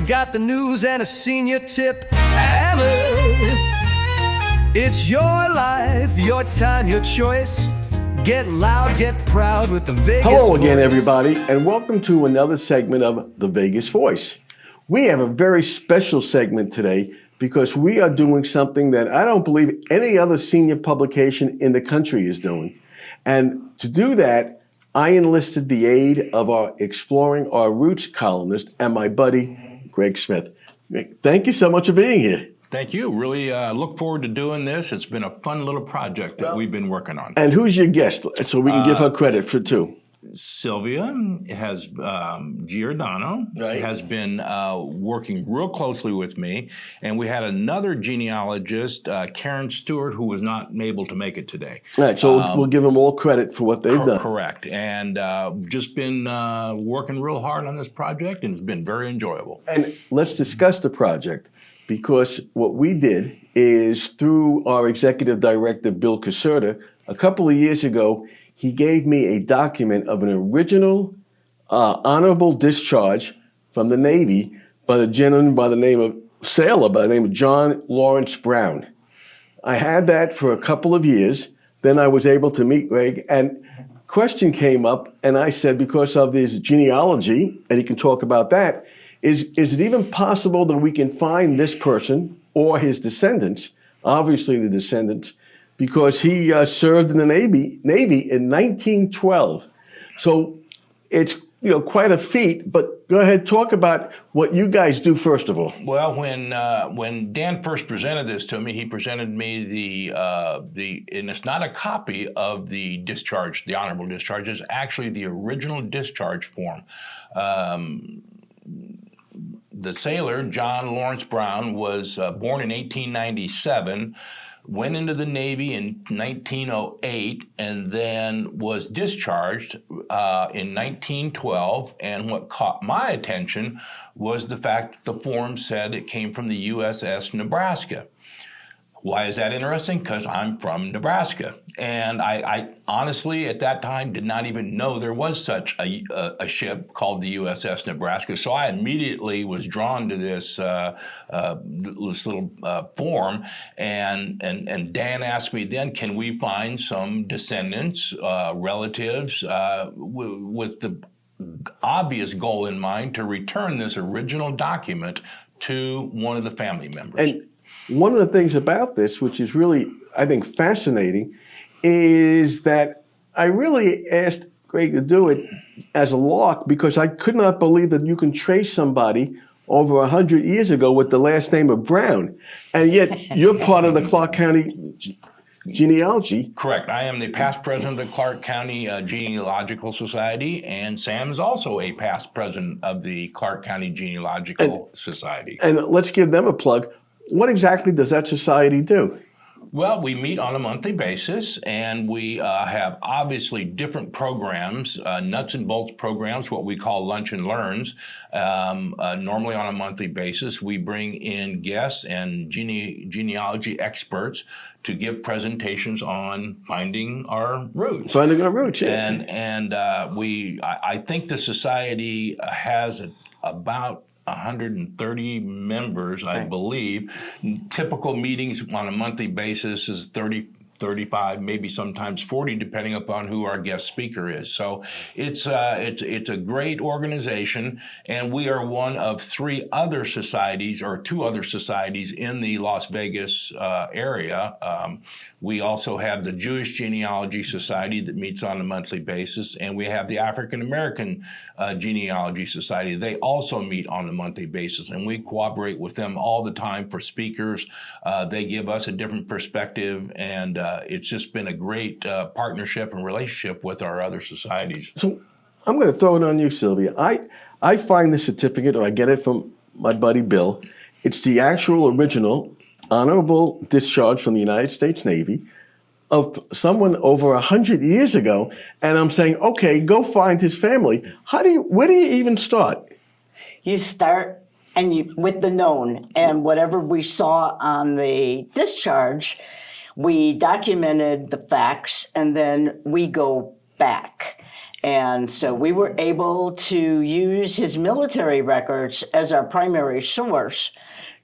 got the news and a senior tip. Hammer. It's your life, your time, your choice. Get loud, get proud with the Vegas Hello again, Voice. everybody, and welcome to another segment of the Vegas Voice. We have a very special segment today because we are doing something that I don't believe any other senior publication in the country is doing. And to do that, I enlisted the aid of our Exploring Our Roots columnist and my buddy, Greg Smith. Greg, thank you so much for being here. Thank you. Really look forward to doing this. It's been a fun little project that we've been working on. And who's your guest? So we can give her credit for two. Sylvia has Giordano Right. has been working real closely with me, and we had another genealogist, Karen Stewart, who was not able to make it today. All right, so we'll give them all credit for what they've done. Correct, and just been working real hard on this project, and it's been very enjoyable. And let's discuss the project, because what we did is through our executive director, Bill Caserta, a couple of years ago, he gave me a document of an original honorable discharge from the Navy by the gentleman by the name of John Lawrence Brown. I had that for a couple of years. Then I was able to meet Greg, and question came up, and I said, because of his genealogy, and he can talk about that, is it even possible that we can find this person or his descendants, obviously the descendants, because he served in the Navy in 1912. So it's quite a feat, but go ahead, talk about what you guys do first of all. Well, when Dan first presented this to me, he presented me the and it's not a copy of the discharge, the honorable discharge. It's actually the original discharge form. The sailor, John Lawrence Brown, was born in 1897, went into the Navy in 1908, and then was discharged in 1912. And what caught my attention was the fact that the form said it came from the USS Nebraska. Why is that interesting? Because I'm from Nebraska. And I honestly, at that time, did not even know there was such a ship called the USS Nebraska. So I immediately was drawn to this little form. And Dan asked me then, can we find some descendants, relatives, with the obvious goal in mind to return this original document to one of the family members. And one of the things about this, which is really, I think, fascinating, is that I really asked Greg to do it as a lark because I could not believe that you can trace somebody over 100 years ago with the last name of Brown, and yet you're part of the Clark County genealogy. Correct. I am the past president of the Clark County Genealogical Society, and Sam is also a past president of the Clark County Genealogical Society. And let's give them a plug. What exactly does that society do? Well, we meet on a monthly basis, and we have obviously different programs, nuts and bolts programs, what we call lunch and learns. Normally on a monthly basis, we bring in guests and genealogy experts to give presentations on finding our roots. Finding our roots, yeah. And I think the society has about 130 members, I believe. Typical meetings on a monthly basis is 30, 35, maybe sometimes 40, depending upon who our guest speaker is. So it's a great organization, and we are one of two other societies in the Las Vegas area. We also have the Jewish Genealogy Society that meets on a monthly basis, and we have the African American Genealogy Society. They also meet on a monthly basis, and we cooperate with them all the time for speakers. They give us a different perspective, and it's just been a great partnership and relationship with our other societies. So I'm going to throw it on you, Sylvia. I find the certificate, or I get it from my buddy Bill. It's the actual original honorable discharge from the United States Navy of someone over 100 years ago, and I'm saying, okay, go find his family. Where do you even start? You start with the known, and whatever we saw on the discharge, we documented the facts, and then we go back. And so we were able to use his military records as our primary source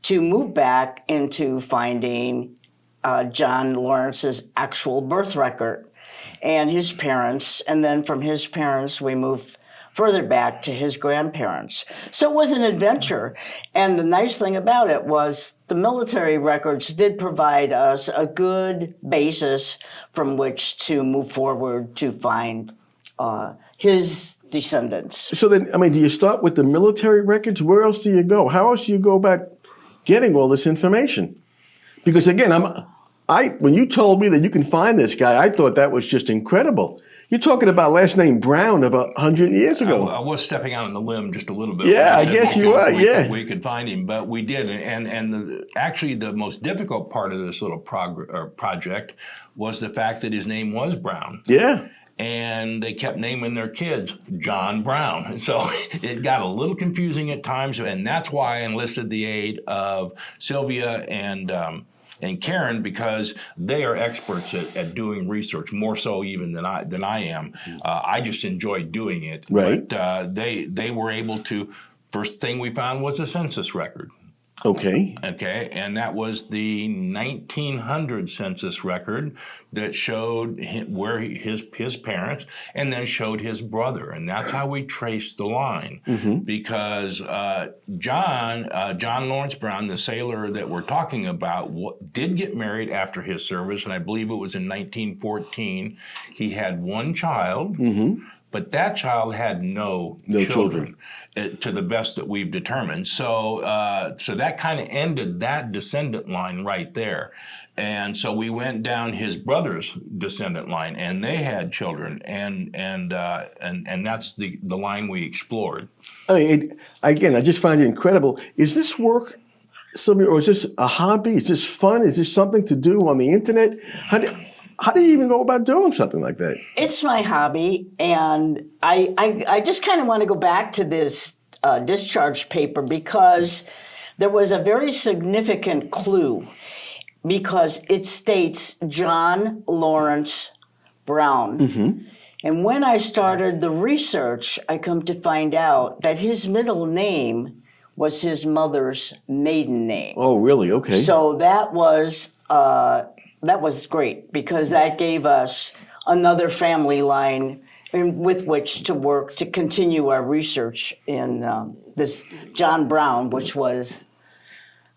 to move back into finding John Lawrence's actual birth record and his parents. And then from his parents, we moved further back to his grandparents. So it was an adventure. And the nice thing about it was the military records did provide us a good basis from which to move forward to find his descendants. So then, I mean, do you start with the military records? Where else do you go? How else do you go about getting all this information? Because again, when you told me that you can find this guy, I thought that was just incredible. You're talking about last name Brown of 100 years ago. I was stepping out on the limb just a little bit. Yeah, I guess you were. Yeah, we could find him, but we did. And actually, the most difficult part of this little project was the fact that his name was Brown. Yeah. And they kept naming their kids John Brown. So it got a little confusing at times, and that's why I enlisted the aid of Sylvia and Karen, because they are experts at doing research, more so even than I am. I just enjoy doing it. Right. But they were able to. First thing we found was a census record. Okay. Okay, and that was the 1900 census record that showed where his parents, and then showed his brother, and that's how we traced the line. Because John Lawrence Brown, the sailor that we're talking about, did get married after his service, and I believe it was in 1914. He had one child. But that child had no children, to the best that we've determined. So that kind of ended that descendant line right there. And so we went down his brother's descendant line, and they had children, and that's the line we explored. I mean, again, I just find it incredible. Is this work, Sylvia, or is this a hobby? Is this fun? Is this something to do on the internet? How do you even go about doing something like that? It's my hobby, and I just kind of want to go back to this discharge paper because there was a very significant clue, because it states John Lawrence Brown. And when I started the research, I come to find out that his middle name was his mother's maiden name. Oh, really? Okay. So that was great, because that gave us another family line with which to work to continue our research in this John Brown, which wasn't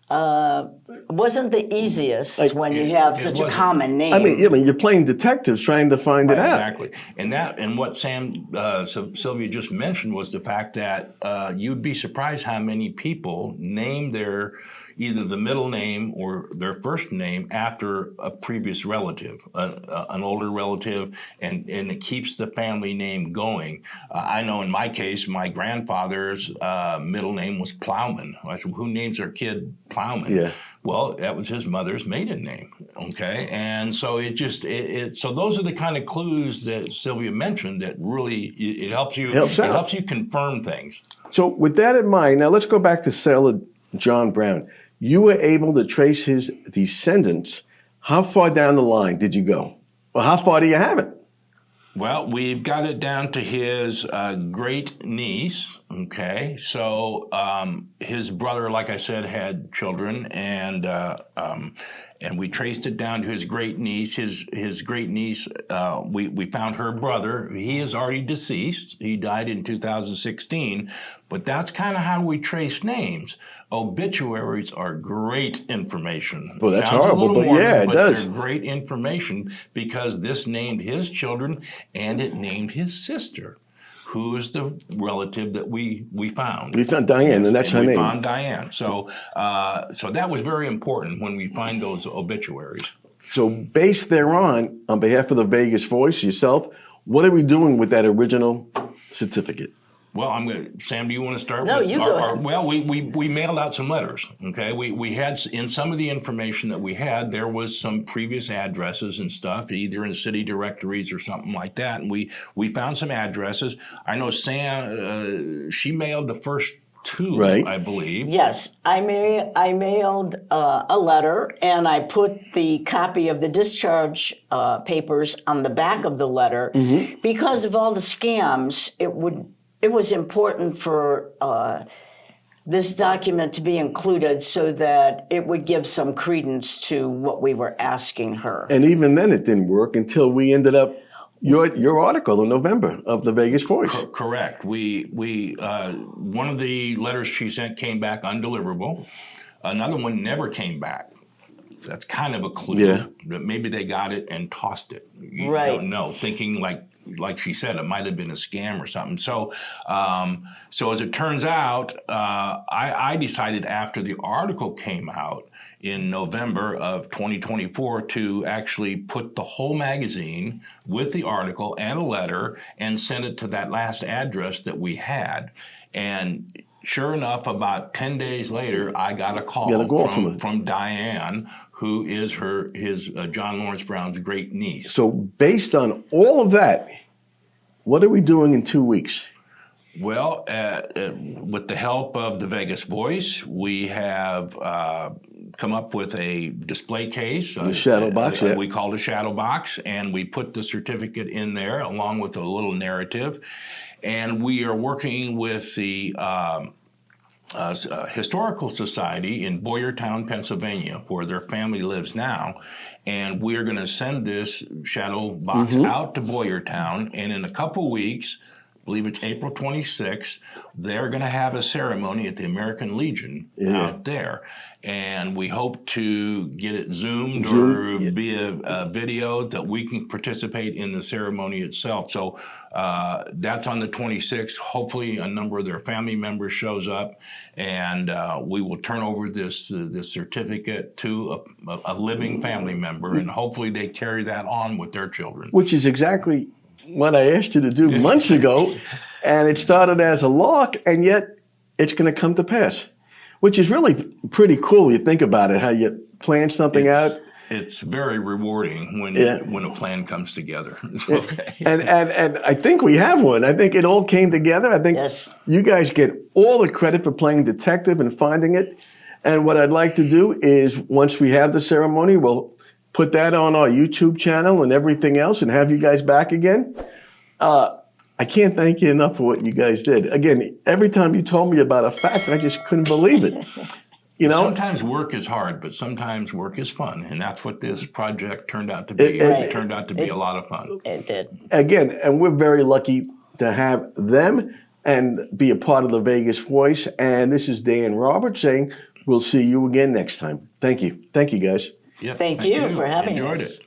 the easiest when you have such a common name. I mean, you're playing detectives trying to find it out. Exactly. And what Sylvia just mentioned was the fact that you'd be surprised how many people name their either the middle name or their first name after a previous relative, an older relative, and it keeps the family name going. I know in my case, my grandfather's middle name was Plowman. I said, who names their kid Plowman? Yeah. Well, that was his mother's maiden name, okay? And so so those are the kind of clues that Sylvia mentioned that really, it helps you confirm things. So with that in mind, now let's go back to Sailor John Brown. You were able to trace his descendants. How far down the line did you go? Well, how far do you have it? Well, we've got it down to his great niece. Okay, so his brother, like I said, had children, and we traced it down to his great niece. His great niece, we found her brother. He is already deceased. He died in 2016, but that's kind of how we trace names. Obituaries are great information. Well, that's Sounds horrible, but morbid, yeah, it does. They're great information because this named his children and it named his sister, who is the relative that we found. We found Diane, and that's her name. We found Diane. So that was very important when we find those obituaries. So based thereon, on behalf of the Vegas Voice, yourself, what are we doing with that original certificate? Well, Sam, do you want to start? No, you go ahead. Well, we mailed out some letters, okay? We had, in some of the information that we had, there was some previous addresses and stuff, either in city directories or something like that, and we found some addresses. I know Sam, she mailed the first 2, Right. I believe. Yes, I mailed a letter, and I put the copy of the discharge papers on the back of the letter because of all the scams. It was important for this document to be included so that it would give some credence to what we were asking her. And even then, it didn't work until we ended up your article in November of the Vegas Voice. Correct. We one of the letters she sent came back undeliverable. Another one never came back. That's kind of a clue that maybe they got it and tossed it. You don't know, thinking like she said, it might have been a scam or something. So, so as it turns out, I decided after the article came out in November of 2024 to actually put the whole magazine with the article and a letter and send it to that last address that we had. And sure enough, about 10 days later, I got a call from Diane, who is his John Lawrence Brown's great niece. So based on all of that, what are we doing in 2 weeks? Well, with the help of the Vegas Voice, we have come up with a display case. The shadow box, we call it a shadow box, and we put the certificate in there along with a little narrative. And we are working with the Historical Society in Boyertown, Pennsylvania, where their family lives now. And we're going to send this shadow box out to Boyertown. And in a couple weeks, I believe it's April 26th, they're going to have a ceremony at the American Legion out there. And we hope to get it zoomed or be a video that we can participate in the ceremony itself. So that's on the 26th. Hopefully a number of their family members shows up, and we will turn over this certificate to a living family member, and hopefully they carry that on with their children. Which is exactly what I asked you to do months ago, and it started as a lark, and yet it's going to come to pass, which is really pretty cool. You think about it, how you plan something out. It's very rewarding when a plan comes together. And I think we have one. I think it all came together. I think you guys get all the credit for playing detective and finding it. And what I'd like to do is, once we have the ceremony, we'll put that on our YouTube channel and everything else and have you guys back again. I can't thank you enough for what you guys did. Again, every time you told me about a fact, I just couldn't believe it. You know, sometimes work is hard, but sometimes work is fun, and that's what this project turned out to be. It turned out to be a lot of fun. It did. Again, and we're very lucky to have them and be a part of the Vegas Voice. And this is Dan Roberts saying we'll see you again next time. Thank you. Thank you, guys. Yeah, Thank you for having us. Enjoyed it.